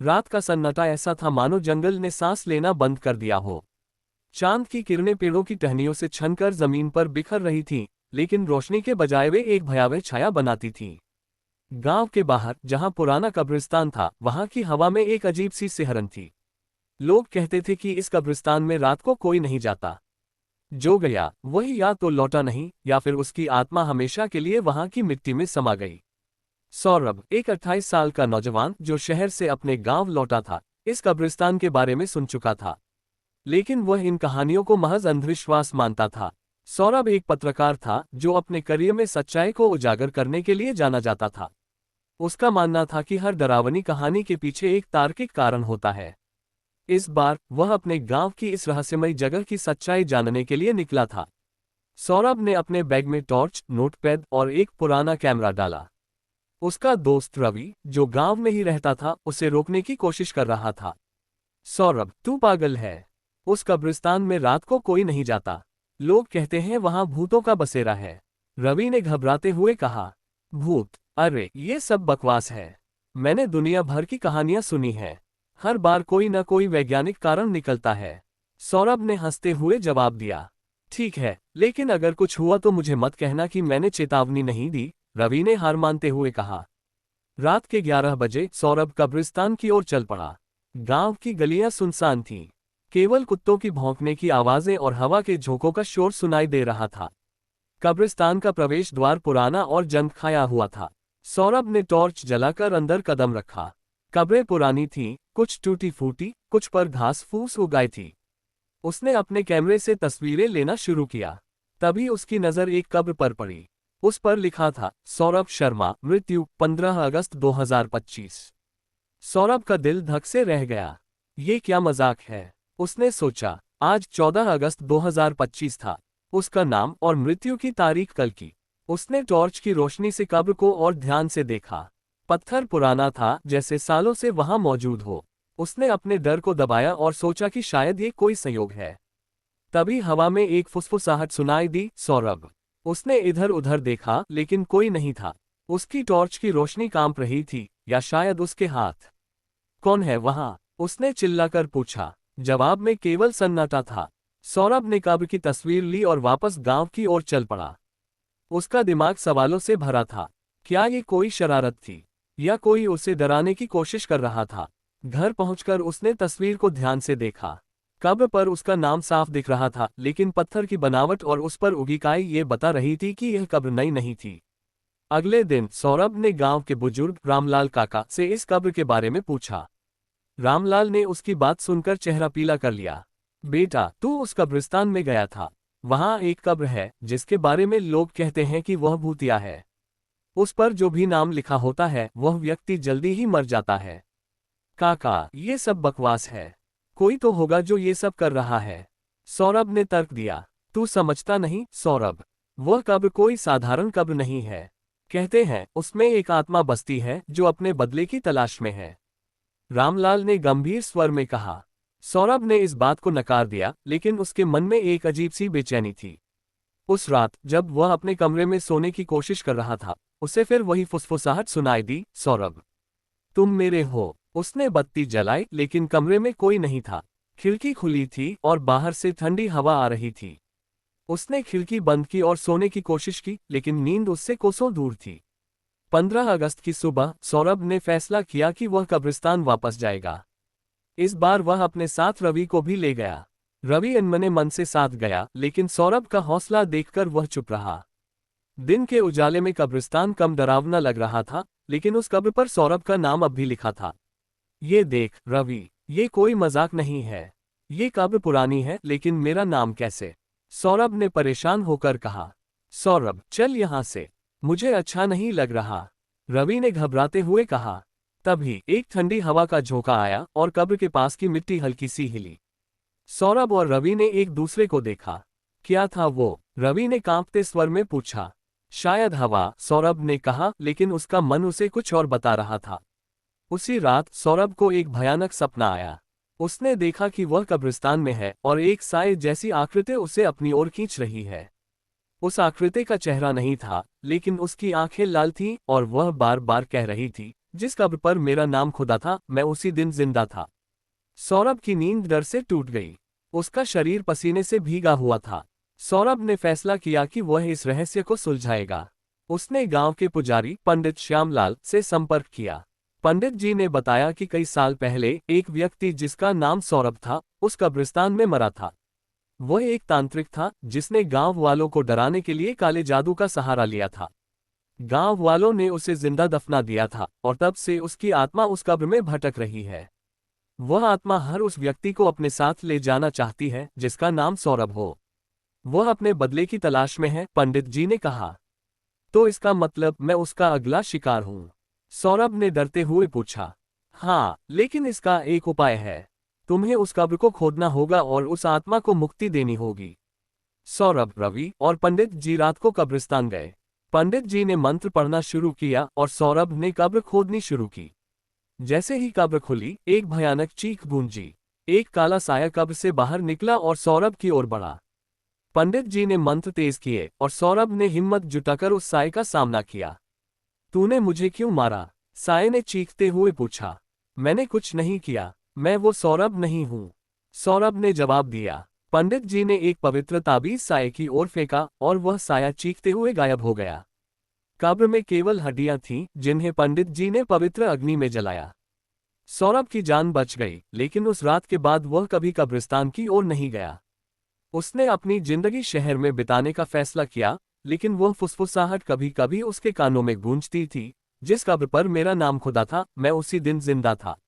रात का सन्नाटा ऐसा था मानो जंगल ने सांस लेना बंद कर दिया हो। चांद की किरणें पेड़ों की टहनियों से छनकर जमीन पर बिखर रही थीं, लेकिन रोशनी के बजाय वे एक भयावह छाया बनाती थीं। गांव के बाहर जहां पुराना कब्रिस्तान था, वहां की हवा में एक अजीब सी सिहरन थी। लोग कहते थे कि इस कब्रिस्तान में रात को कोई नहीं जाता। जो गया वही या तो लौटा नहीं, या फिर उसकी आत्मा हमेशा के लिए वहां की मिट्टी में समा गई। सौरभ, एक 28 साल का नौजवान जो शहर से अपने गांव लौटा था, इस कब्रिस्तान के बारे में सुन चुका था, लेकिन वह इन कहानियों को महज अंधविश्वास मानता था। सौरभ एक पत्रकार था जो अपने करियर में सच्चाई को उजागर करने के लिए जाना जाता था। उसका मानना था कि हर डरावनी कहानी के पीछे एक तार्किक कारण होता है। इस बार वह अपने गांव की इस रहस्यमयी जगह की सच्चाई जानने के लिए निकला था। सौरभ ने अपने बैग में टॉर्च, नोटपैड और एक पुराना कैमरा डाला। उसका दोस्त रवि, जो गांव में ही रहता था, उसे रोकने की कोशिश कर रहा था। सौरभ, तू पागल है। उस कब्रिस्तान में रात को कोई नहीं जाता। लोग कहते हैं वहां भूतों का बसेरा है। रवि ने घबराते हुए कहा। भूत? अरे ये सब बकवास है। मैंने दुनिया भर की कहानियां सुनी हैं। हर बार कोई न कोई वैज्ञानिक कारण निकलता है। सौरभ ने हंसते हुए जवाब दिया। ठीक है, लेकिन अगर कुछ हुआ तो मुझे मत कहना कि मैंने चेतावनी नहीं दी, रवि ने हार मानते हुए कहा। रात के 11 बजे सौरभ कब्रिस्तान की ओर चल पड़ा। गांव की गलियां सुनसान थीं। केवल कुत्तों की भौंकने की आवाजें और हवा के झोंकों का शोर सुनाई दे रहा था। कब्रिस्तान का प्रवेश द्वार पुराना और जंग खाया हुआ था। सौरभ ने टॉर्च जलाकर अंदर कदम रखा। कब्रें पुरानी थीं, कुछ टूटी फूटी, कुछ पर घास फूस उगाई थी। उसने अपने कैमरे से तस्वीरें लेना शुरू किया। तभी उसकी नज़र एक कब्र पर पड़ी। उस पर लिखा था, सौरभ शर्मा, मृत्यु 15 अगस्त 2025। सौरभ का दिल धक से रह गया। ये क्या मजाक है, उसने सोचा। आज 14 अगस्त 2025 था। उसका नाम और मृत्यु की तारीख कल की। उसने टॉर्च की रोशनी से कब्र को और ध्यान से देखा। पत्थर पुराना था, जैसे सालों से वहां मौजूद हो। उसने अपने डर को दबाया और सोचा कि शायद ये कोई संयोग है। तभी हवा में एक फुसफुसाहट सुनाई दी, सौरभ। उसने इधर उधर देखा, लेकिन कोई नहीं था। उसकी टॉर्च की रोशनी कांप रही थी, या शायद उसके हाथ। कौन है वहां? उसने चिल्लाकर पूछा। जवाब में केवल सन्नाटा था। सौरभ ने कब्र की तस्वीर ली और वापस गांव की ओर चल पड़ा। उसका दिमाग सवालों से भरा था। क्या ये कोई शरारत थी, या कोई उसे डराने की कोशिश कर रहा था? घर पहुंचकर उसने तस्वीर को ध्यान से देखा। कब्र पर उसका नाम साफ दिख रहा था, लेकिन पत्थर की बनावट और उस पर उगी काई ये बता रही थी कि यह कब्र नई नहीं थी। अगले दिन सौरभ ने गांव के बुजुर्ग रामलाल काका से इस कब्र के बारे में पूछा। रामलाल ने उसकी बात सुनकर चेहरा पीला कर लिया। बेटा, तू उस कब्रिस्तान में गया था। वहां एक कब्र है जिसके बारे में लोग कहते हैं कि वह भूतिया है। उस पर जो भी नाम लिखा होता है वह व्यक्ति जल्दी ही मर जाता है। काका, ये सब बकवास है। कोई तो होगा जो ये सब कर रहा है, सौरभ ने तर्क दिया। तू समझता नहीं सौरभ, वह कब्र कोई साधारण कब्र नहीं है। कहते हैं उसमें एक आत्मा बसती है जो अपने बदले की तलाश में है, रामलाल ने गंभीर स्वर में कहा। सौरभ ने इस बात को नकार दिया, लेकिन उसके मन में एक अजीब सी बेचैनी थी। उस रात जब वह अपने कमरे में सोने की कोशिश कर रहा था, उसे फिर वही फुसफुसाहट सुनाई दी, सौरभ, तुम मेरे हो। उसने बत्ती जलाई, लेकिन कमरे में कोई नहीं था। खिड़की खुली थी और बाहर से ठंडी हवा आ रही थी। उसने खिड़की बंद की और सोने की कोशिश की, लेकिन नींद उससे कोसों दूर थी। 15 अगस्त की सुबह सौरभ ने फैसला किया कि वह कब्रिस्तान वापस जाएगा। इस बार वह अपने साथ रवि को भी ले गया। रवि अनमने मन से साथ गया, लेकिन सौरभ का हौसला देखकर वह चुप रहा। दिन के उजाले में कब्रिस्तान कम डरावना लग रहा था, लेकिन उस कब्र पर सौरभ का नाम अब भी लिखा था। ये देख रवि, ये कोई मजाक नहीं है। ये कब्र पुरानी है, लेकिन मेरा नाम कैसे? सौरभ ने परेशान होकर कहा। सौरभ, चल यहाँ से, मुझे अच्छा नहीं लग रहा, रवि ने घबराते हुए कहा। तभी एक ठंडी हवा का झोंका आया और कब्र के पास की मिट्टी हल्की सी हिली। सौरभ और रवि ने एक दूसरे को देखा। क्या था वो? रवि ने कांपते स्वर में पूछा। शायद हवा, सौरभ ने कहा, लेकिन उसका मन उसे कुछ और बता रहा था। उसी रात सौरभ को एक भयानक सपना आया। उसने देखा कि वह कब्रिस्तान में है और एक साए जैसी आकृति उसे अपनी ओर खींच रही है। उस आकृति का चेहरा नहीं था, लेकिन उसकी आंखें लाल थीं और वह बार बार कह रही थी, जिस कब्र पर मेरा नाम खुदा था, मैं उसी दिन जिंदा था। सौरभ की नींद डर से टूट गई। उसका शरीर पसीने से भीगा हुआ था। सौरभ ने फैसला किया कि वह इस रहस्य को सुलझाएगा। उसने गांव के पुजारी पंडित श्यामलाल से संपर्क किया। पंडित जी ने बताया कि कई साल पहले एक व्यक्ति जिसका नाम सौरभ था, उस कब्रिस्तान में मरा था। वह एक तांत्रिक था जिसने गांव वालों को डराने के लिए काले जादू का सहारा लिया था। गांव वालों ने उसे जिंदा दफना दिया था और तब से उसकी आत्मा उस कब्र में भटक रही है। वह आत्मा हर उस व्यक्ति को अपने साथ ले जाना चाहती है जिसका नाम सौरभ हो। वह अपने बदले की तलाश में है, पंडित जी ने कहा। तो इसका मतलब मैं उसका अगला शिकार हूं? सौरभ ने डरते हुए पूछा। हाँ, लेकिन इसका एक उपाय है। तुम्हें उस कब्र को खोदना होगा और उस आत्मा को मुक्ति देनी होगी। सौरभ, रवि और पंडित जी रात को कब्रिस्तान गए। पंडित जी ने मंत्र पढ़ना शुरू किया और सौरभ ने कब्र खोदनी शुरू की। जैसे ही कब्र खुली, एक भयानक चीख गूंजी। एक काला साया कब्र से बाहर निकला और सौरभ की ओर बढ़ा। पंडित जी ने मंत्र तेज किए और सौरभ ने हिम्मत जुटाकर उस साये का सामना किया। तूने मुझे क्यों मारा? साये ने चीखते हुए पूछा। मैंने कुछ नहीं किया, मैं वो सौरभ नहीं हूं, सौरभ ने जवाब दिया। पंडित जी ने एक पवित्र ताबीज साये की ओर फेंका और वह साया चीखते हुए गायब हो गया। कब्र में केवल हड्डियां थीं जिन्हें पंडित जी ने पवित्र अग्नि में जलाया। सौरभ की जान बच गई, लेकिन उस रात के बाद वह कभी कब्रिस्तान की ओर नहीं गया। उसने अपनी जिंदगी शहर में बिताने का फैसला किया, लेकिन वह फुसफुसाहट कभी कभी उसके कानों में गूंजती थी। जिस कब्र पर मेरा नाम खुदा था, मैं उसी दिन जिंदा था।